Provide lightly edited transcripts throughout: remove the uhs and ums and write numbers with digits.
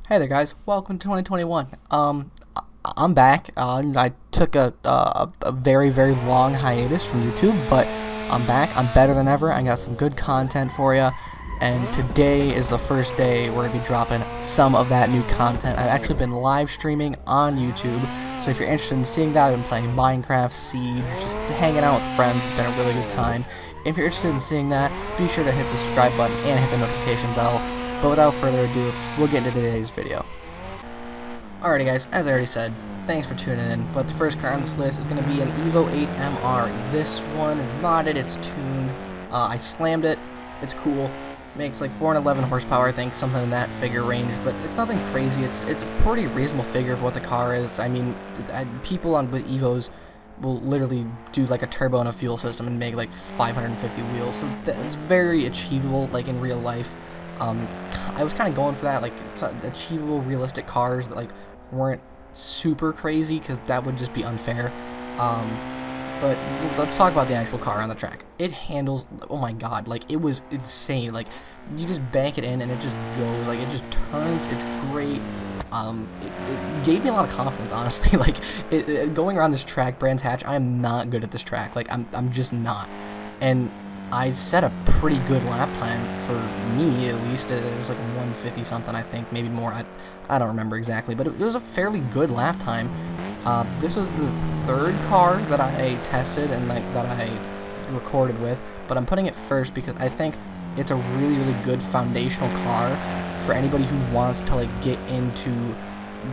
Hey there, guys. Welcome to 2021. I'm back. I took a very, very long hiatus from YouTube, but I'm back. I'm better than ever. I got some good content for you, and today is the first day we're gonna be dropping some of that new content. I've actually been live streaming on YouTube, so if you're interested in seeing that, I've been playing Minecraft, Siege, just hanging out with friends. It's been a really good time. If you're interested in seeing that, be sure to hit the subscribe button and hit the notification bell. But without further ado, we'll get into today's video. Alrighty guys, as I already said, thanks for tuning in, but the first car on this list is going to be an Evo 8 MR. This one is modded, it's tuned, I slammed it, it's cool, makes like 411 horsepower, I think, something in that figure range, but it's nothing crazy. It's a pretty reasonable figure for what the car is. I mean, people with Evos will literally do like a turbo and a fuel system and make like 550 wheels, so it's very achievable, like in real life. I was kind of going for that, like achievable, realistic cars that like weren't super crazy, because that would just be unfair. But let's talk about the actual car on the track. It handles, oh my god, like it was insane. Like you just bank it in and it just goes, like it just turns. It's great. It gave me a lot of confidence, honestly. Like going around this track, Brands Hatch, I am not good at this track. Like I'm just not. And I set a pretty good lap time for me, at least. It was like 150 something, I think, maybe more. I don't remember exactly, but it was a fairly good lap time. This was the third car that I tested and like that I recorded with, but I'm putting it first because I think it's a really, really good foundational car for anybody who wants to like get into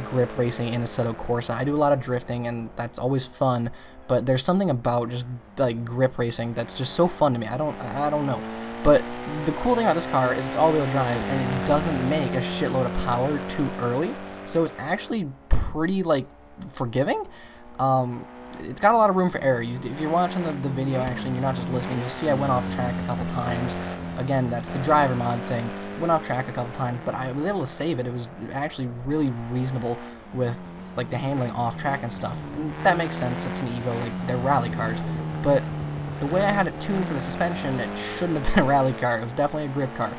grip racing in Assetto Corsa. I do a lot of drifting, and that's always fun, but there's something about just like grip racing that's just so fun to me. I don't know. But the cool thing about this car is it's all-wheel drive, and it doesn't make a shitload of power too early, so it's actually pretty like forgiving. It's got a lot of room for error. If you're watching the video actually and you're not just listening, you'll see I went off track a couple times. Again, that's the driver mod thing. Went off track a couple times, but I was able to save it. It was actually really reasonable with like the handling off track and stuff. And that makes sense. It's an Evo, like they're rally cars. But the way I had it tuned for the suspension, it shouldn't have been a rally car. It was definitely a grip car.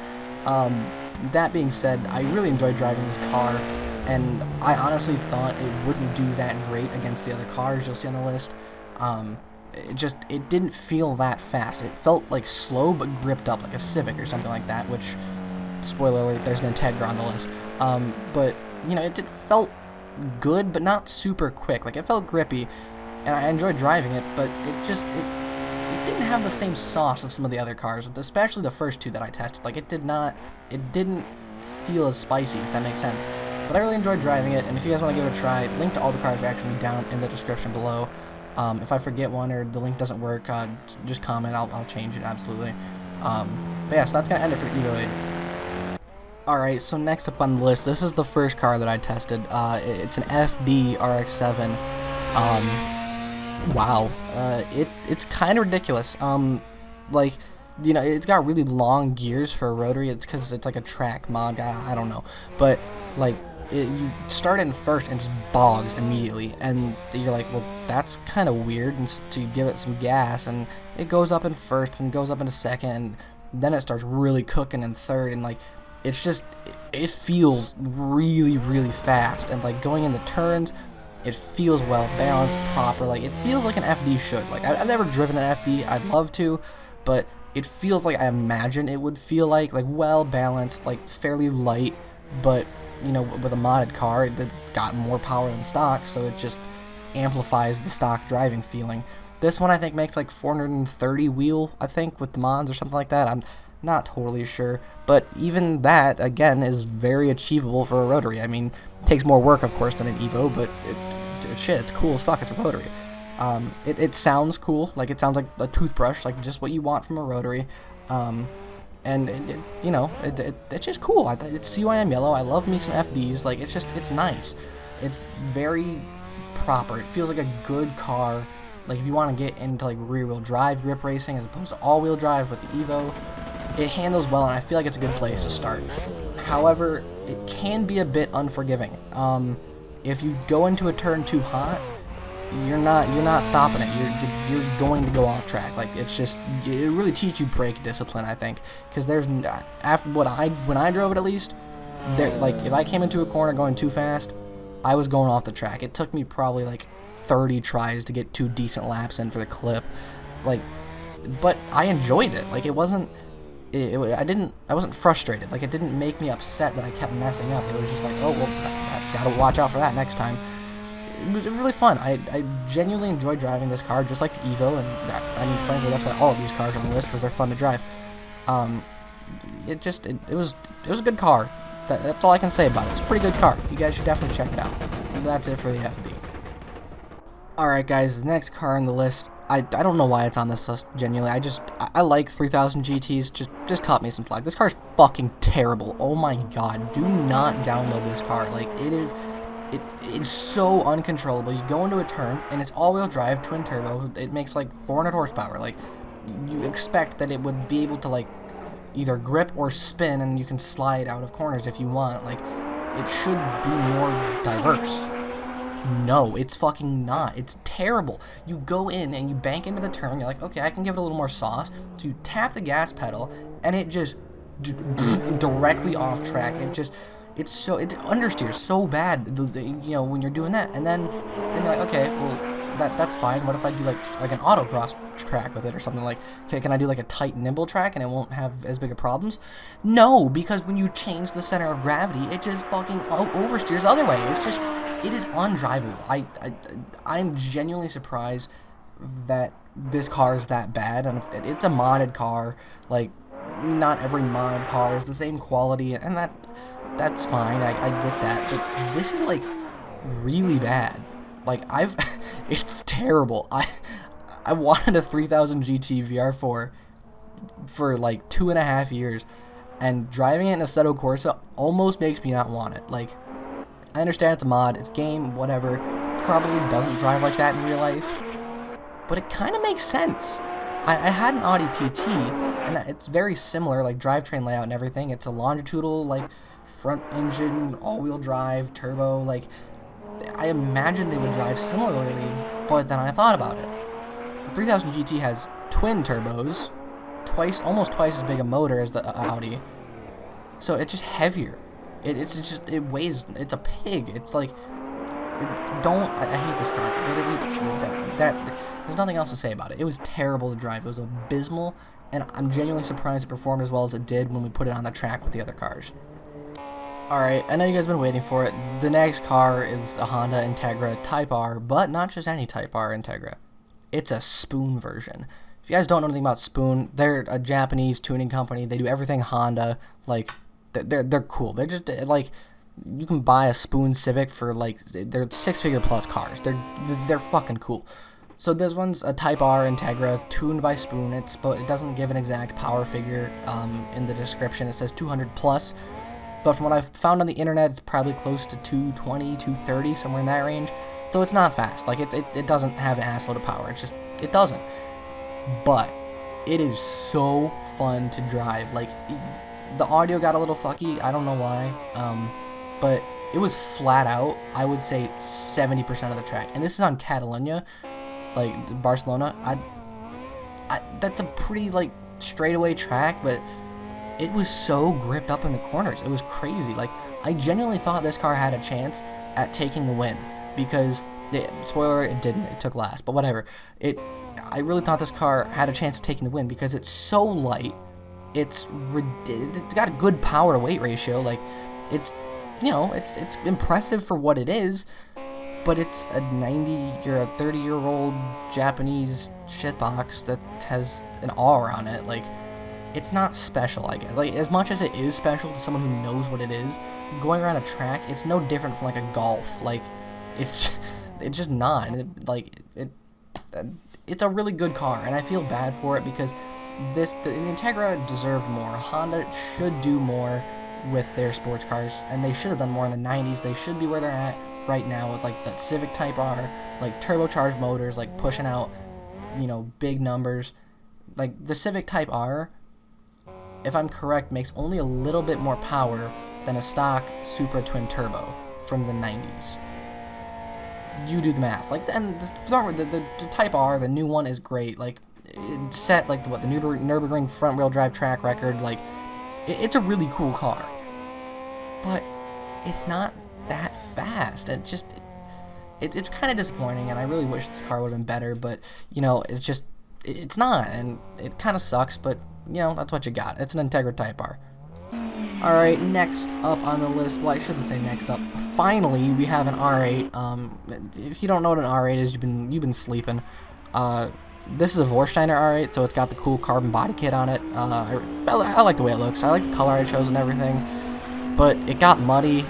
That being said, I really enjoyed driving this car, and I honestly thought it wouldn't do that great against the other cars you'll see on the list. It didn't feel that fast. It felt like slow but gripped up, like a Civic or something like that, which, spoiler alert, there's an Integra on the list. But, you know, it felt good but not super quick. Like, it felt grippy, and I enjoyed driving it, but it didn't have the same sauce of some of the other cars, especially the first two that I tested. Like, it didn't feel as spicy, if that makes sense. But I really enjoyed driving it, and if you guys want to give it a try, link to all the cars are actually down in the description below. If I forget one or the link doesn't work, just comment, I'll change it, absolutely. But yeah, so that's going to end it for the Evo 8. Alright, so next up on the list, this is the first car that I tested. It's an FD RX-7. Wow. It's kind of ridiculous. Like, you know, it's got really long gears for a rotary. It's because it's like a track mod. I don't know. But, like, you start in first and just bogs immediately. And you're like, well, that's kind of weird. And so you give it some gas, and it goes up in first and goes up into second. And then it starts really cooking in third. And, like, it's just, it feels really, really fast. And, like, going in the turns, it feels well balanced, proper. Like, it feels like an FD should. Like, I've never driven an FD. I'd love to, but it feels like I imagine it would feel like well balanced, like fairly light, but you know, with a modded car, it's got more power than stock, so it just amplifies the stock driving feeling. This one I think makes like 430 wheel, I think, with the mods or something like that. I'm not totally sure, but even that again is very achievable for a rotary. I mean, it takes more work, of course, than an Evo, but shit, it's cool as fuck. It's a rotary. It sounds cool. Like, it sounds like a toothbrush, like just what you want from a rotary. And you know, it's just cool. It's CYM yellow. I love me some FDs. Like, it's nice. It's very proper. It feels like a good car. Like, if you want to get into like rear-wheel drive grip racing as opposed to all-wheel drive with the Evo, it handles well, and I feel like it's a good place to start. However, it can be a bit unforgiving. If you go into a turn too hot, you're not stopping it. You're going to go off track. Like, it's just, it really teaches you brake discipline, I think, because there's, after when I drove it, at least, like if I came into a corner going too fast, I was going off the track. It took me probably like 30 tries to get 2 decent laps in for the clip, like, but I enjoyed it. Like, it wasn't, I wasn't frustrated. Like, it didn't make me upset that I kept messing up. It was just like, oh well, I gotta watch out for that next time. It was really fun. I genuinely enjoyed driving this car, just like the Evo, and I mean, frankly, that's why all of these cars are on the list, because they're fun to drive. It was a good car. That's all I can say about it. It's a pretty good car. You guys should definitely check it out. That's it for the FD. Alright guys, the next car on the list, I don't know why it's on this list, genuinely. I like 3000 GTs, just cut me some slack. This car is fucking terrible. Oh my god, do not download this car. Like, it's so uncontrollable. You go into a turn, and it's all-wheel drive, twin turbo. It makes like 400 horsepower. Like, you expect that it would be able to, like, either grip or spin, and you can slide out of corners if you want. Like, it should be more diverse. No, it's fucking not. It's terrible. You go in and you bank into the turn. You're like, okay, I can give it a little more sauce. So you tap the gas pedal, and it just directly off track. It understeers so bad. You know, when you're doing that, and then you're like, okay, well, that's fine. What if I do like an autocross track with it or something? Like, okay, can I do like a tight, nimble track and it won't have as big of problems? No, because when you change the center of gravity, it just fucking oversteers the other way. It is undrivable. I'm genuinely surprised that this car is that bad, and it's a modded car. Like, not every mod car is the same quality, and that's fine. I get that, but this is like really bad. Like, it's terrible. I wanted a 3000 GT VR4 for like 2.5 years, and driving it in Assetto Corsa almost makes me not want it. Like, I understand it's a mod, it's game, whatever, probably doesn't drive like that in real life, but it kind of makes sense. I had an Audi TT, and it's very similar, like, drivetrain layout and everything. It's a longitudinal, like, front engine, all-wheel drive, turbo, like, I imagine they would drive similarly, but then I thought about it. The 3000 GT has twin turbos, almost twice as big a motor as the Audi, so it's just heavier. It weighs, it's a pig. It's like, I hate this car. Literally, there's nothing else to say about it. It was terrible to drive. It was abysmal, and I'm genuinely surprised it performed as well as it did when we put it on the track with the other cars. Alright, I know you guys have been waiting for it. The next car is a Honda Integra Type R, but not just any Type R Integra. It's a Spoon version. If you guys don't know anything about Spoon, they're a Japanese tuning company. They do everything Honda. Like, they're cool. They're just like, you can buy a Spoon Civic for like, they're 6-figure plus cars. They're fucking cool. So this one's a Type R Integra tuned by Spoon. It doesn't give an exact power figure in the description. It says 200 plus, but from what I've found on the internet, it's probably close to 220, 230, somewhere in that range. So it's not fast. Like, it doesn't have an assload of power. It doesn't. But it is so fun to drive. Like, the audio got a little fucky. I don't know why. But it was flat out, I would say, 70% of the track. And this is on Catalonia, like Barcelona. That's a pretty, like, straightaway track, but it was so gripped up in the corners. It was crazy. Like, I genuinely thought this car had a chance at taking the win, because, spoiler, it didn't. It took last, but whatever. I really thought this car had a chance of taking the win because it's so light. It's got a good power to weight ratio. Like, it's, you know, it's impressive for what it is, but it's a 30-year-old Japanese shitbox that has an R on it. Like, it's not special, I guess. Like, as much as it is special to someone who knows what it is, going around a track, it's no different from like a Golf. Like, it's just not. It's a really good car, and I feel bad for it because the Integra deserved more. Honda should do more with their sports cars, and they should have done more in the 90s. They should be where they're at right now with like the Civic Type R, like turbocharged motors, like pushing out, you know, big numbers. Like the Civic Type R, if I'm correct, makes only a little bit more power than a stock Supra twin turbo from the 90s. You do the math. Like, and the Type R, the new one, is great. Like, it set like the Nürburgring front wheel drive track record. Like, it's a really cool car. but it's not that fast. And it's kind of disappointing, and I really wish this car would have been better, but, you know, it's not, and it kind of sucks, but, you know, that's what you got. It's an Integra Type R. Alright, next up on the list, well, I shouldn't say next up, finally, we have an R8. If you don't know what an R8 is, you've been sleeping. This is a Vorsteiner R8, so it's got the cool carbon body kit on it. I like the way it looks. I like the color I chose and everything, but it got muddy,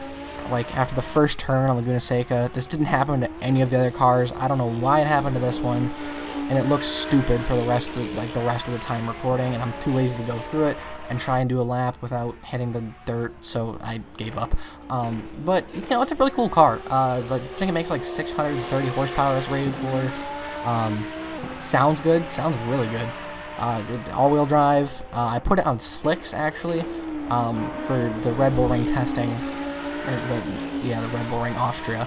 like, after the first turn on Laguna Seca. This didn't happen to any of the other cars. I don't know why it happened to this one, and it looks stupid for the rest of the time recording, and I'm too lazy to go through it and try and do a lap without hitting the dirt, so I gave up. But, you know, it's a really cool car. I think it makes like 630 horsepower it's rated for. Sounds good. Sounds really good. All-wheel drive. I put it on slicks, actually, for the Red Bull Ring testing. The Red Bull Ring Austria.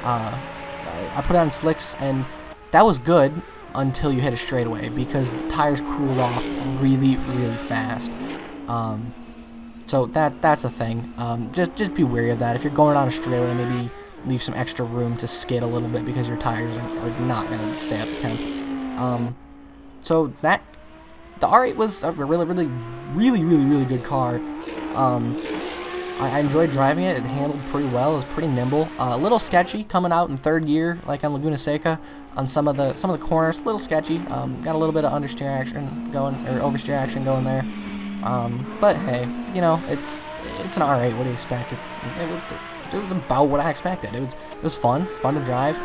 I put it on slicks, and that was good until you hit a straightaway, because the tires cooled off really, really fast. So that's the thing. Just be wary of that. If you're going on a straightaway, maybe leave some extra room to skid a little bit, because your tires are not going to stay up to temp. So the R8 was a really good car. I enjoyed driving it. It handled pretty well. It was pretty nimble. A little sketchy coming out in third gear, like on Laguna Seca, on some of the corners. A little sketchy. Got a little bit of understeer action going, or oversteer action going there. But hey, you know, it's an R8. What do you expect? It was about what I expected. It was fun to drive.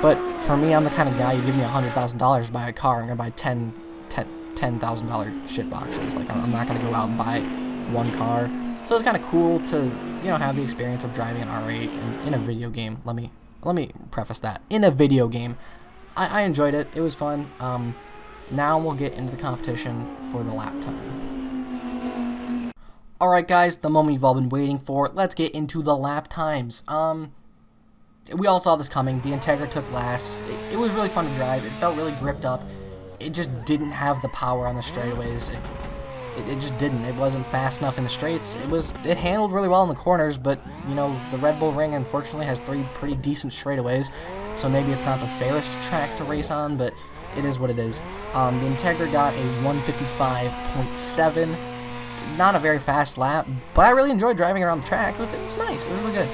But for me, I'm the kind of guy, you give me $100,000 to buy a car, I'm gonna buy $10,000 shit boxes. Like, I'm not gonna go out and buy one car. So it's kind of cool to, you know, have the experience of driving an R8 in a video game. Let me preface that. In a video game, I enjoyed it. It was fun. Now we'll get into the competition for the lap time. All right, guys, the moment you've all been waiting for. Let's get into the lap times. We all saw this coming. The Integra took last. It was really fun to drive. It felt really gripped up. It just didn't have the power on the straightaways. It just didn't. It wasn't fast enough in the straights. It handled really well in the corners, but, you know, the Red Bull Ring unfortunately has 3 pretty decent straightaways, so maybe it's not the fairest track to race on, but it is what it is. The Integra got a 155.7. Not a very fast lap, but I really enjoyed driving around the track. It was nice. It was really good.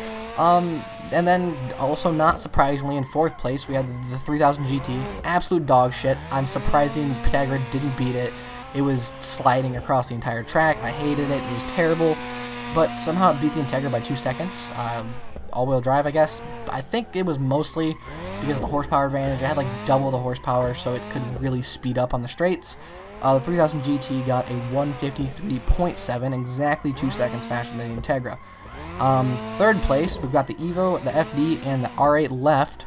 And then, also not surprisingly, in 4th place, we had the 3000 GT. Absolute dog shit. I'm surprised the Integra didn't beat it. It was sliding across the entire track. I hated it. It was terrible. But somehow it beat the Integra by 2 seconds. All-wheel drive, I guess. I think it was mostly because of the horsepower advantage. I had like double the horsepower, so it could really speed up on the straights. The 3000 GT got a 153.7, exactly 2 seconds faster than the Integra. 3rd place, we've got the Evo, the FD, and the R8 left.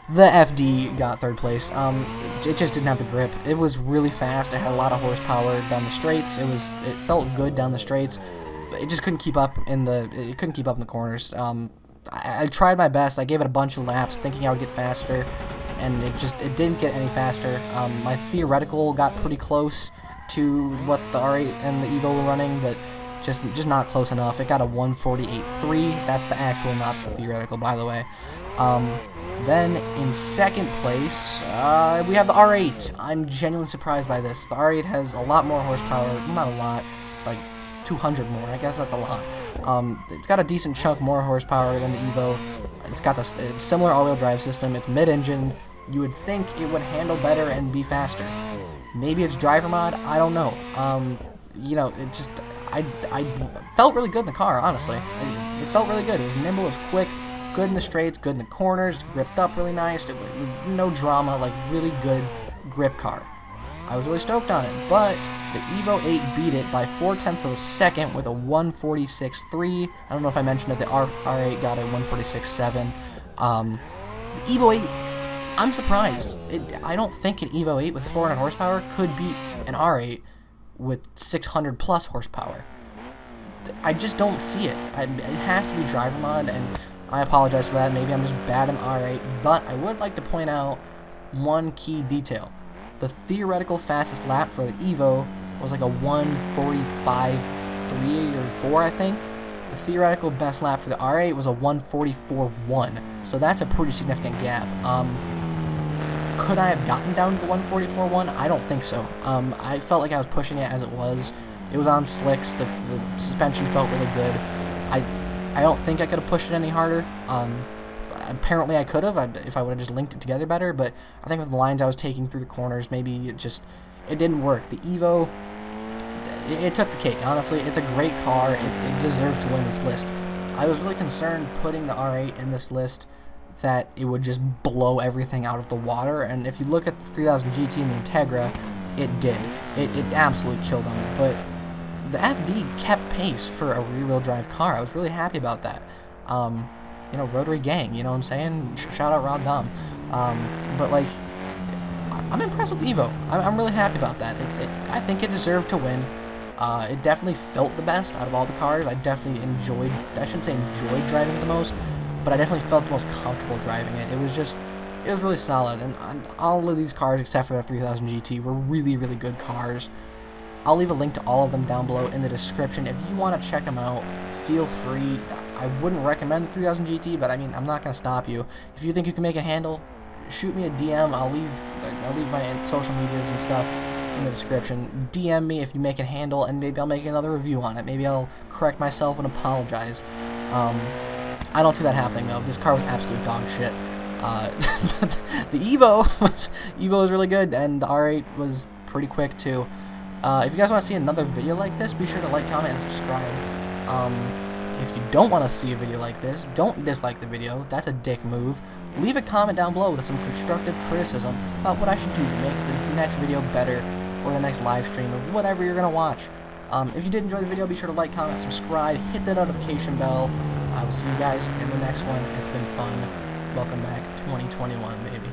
The FD got 3rd place. It just didn't have the grip. It was really fast. It had a lot of horsepower down the straights. It felt good down the straights, but it just couldn't keep up in the corners. I tried my best. I gave it a bunch of laps, thinking I would get faster, and it didn't get any faster. My theoretical got pretty close to what the R8 and the Evo were running, but just not close enough. It got a 148.3. That's the actual, not the theoretical, by the way. Then in 2nd place, we have the R8. I'm genuinely surprised by this. The R8 has a lot more horsepower. Not a lot, like 200 more. I guess that's a lot. It's got a decent chunk more horsepower than the Evo. It's got the similar all-wheel drive system. It's mid-engine. You would think it would handle better and be faster. Maybe it's driver mod. I don't know. You know, it just I felt really good in the car. Honestly, it felt really good. It was nimble. It was quick. Good in the straights, good in the corners, gripped up really nice. No drama, like really good grip car. I was really stoked on it, but the Evo 8 beat it by 4/10 of a second with a 146.3. I don't know if I mentioned it. The R8 got a 146.7. The Evo 8, I'm surprised. I don't think an Evo 8 with 400 horsepower could beat an R8 with 600 plus horsepower. I just don't see it. It has to be driver mod, and I apologize for that. Maybe I'm just bad in R8, but I would like to point out one key detail. The theoretical fastest lap for the Evo was like a 145.3 or 4, I think. The theoretical best lap for the R8 was a 144.1, so that's a pretty significant gap. Could I have gotten down to the 144.1? I don't think so. I felt like I was pushing it as it was. It was on slicks. The suspension felt really good. I don't think I could have pushed it any harder. Apparently I could have if I would have just linked it together better, but I think with the lines I was taking through the corners, maybe it didn't work. The Evo, it took the cake. Honestly, it's a great car. It deserved to win this list. I was really concerned putting the R8 in this list that it would just blow everything out of the water, and if you look at the 3000 GT and the Integra, it did. It absolutely killed them, but the FD kept pace for a rear-wheel drive car. I was really happy about that. You know, Rotary Gang, you know what I'm saying? Shout out Rob Dom. But, like, I'm impressed with Evo. I'm really happy about that. I think it deserved to win. It definitely felt the best out of all the cars. I definitely enjoyed, I shouldn't say enjoyed driving it the most, but I definitely felt the most comfortable driving it. It was really solid, and all of these cars, except for the 3000 GT, were really, really good cars. I'll leave a link to all of them down below in the description. If you want to check them out, feel free. I wouldn't recommend the 3000 GT, but I mean, I'm not going to stop you. If you think you can make it handle, shoot me a DM. I'll leave my social medias and stuff in the description. DM me if you make it handle, and maybe I'll make another review on it. Maybe I'll correct myself and apologize. I don't see that happening though. This car was absolute dog shit. But the Evo was really good, and the R8 was pretty quick too. If you guys want to see another video like this, be sure to like, comment, and subscribe. If you don't want to see a video like this, don't dislike the video. That's a dick move. Leave a comment down below with some constructive criticism about what I should do to make the next video better, or the next live stream, or whatever you're going to watch. If you did enjoy the video, be sure to like, comment, subscribe, hit the notification bell. I will see you guys in the next one. It's been fun. Welcome back, 2021, baby.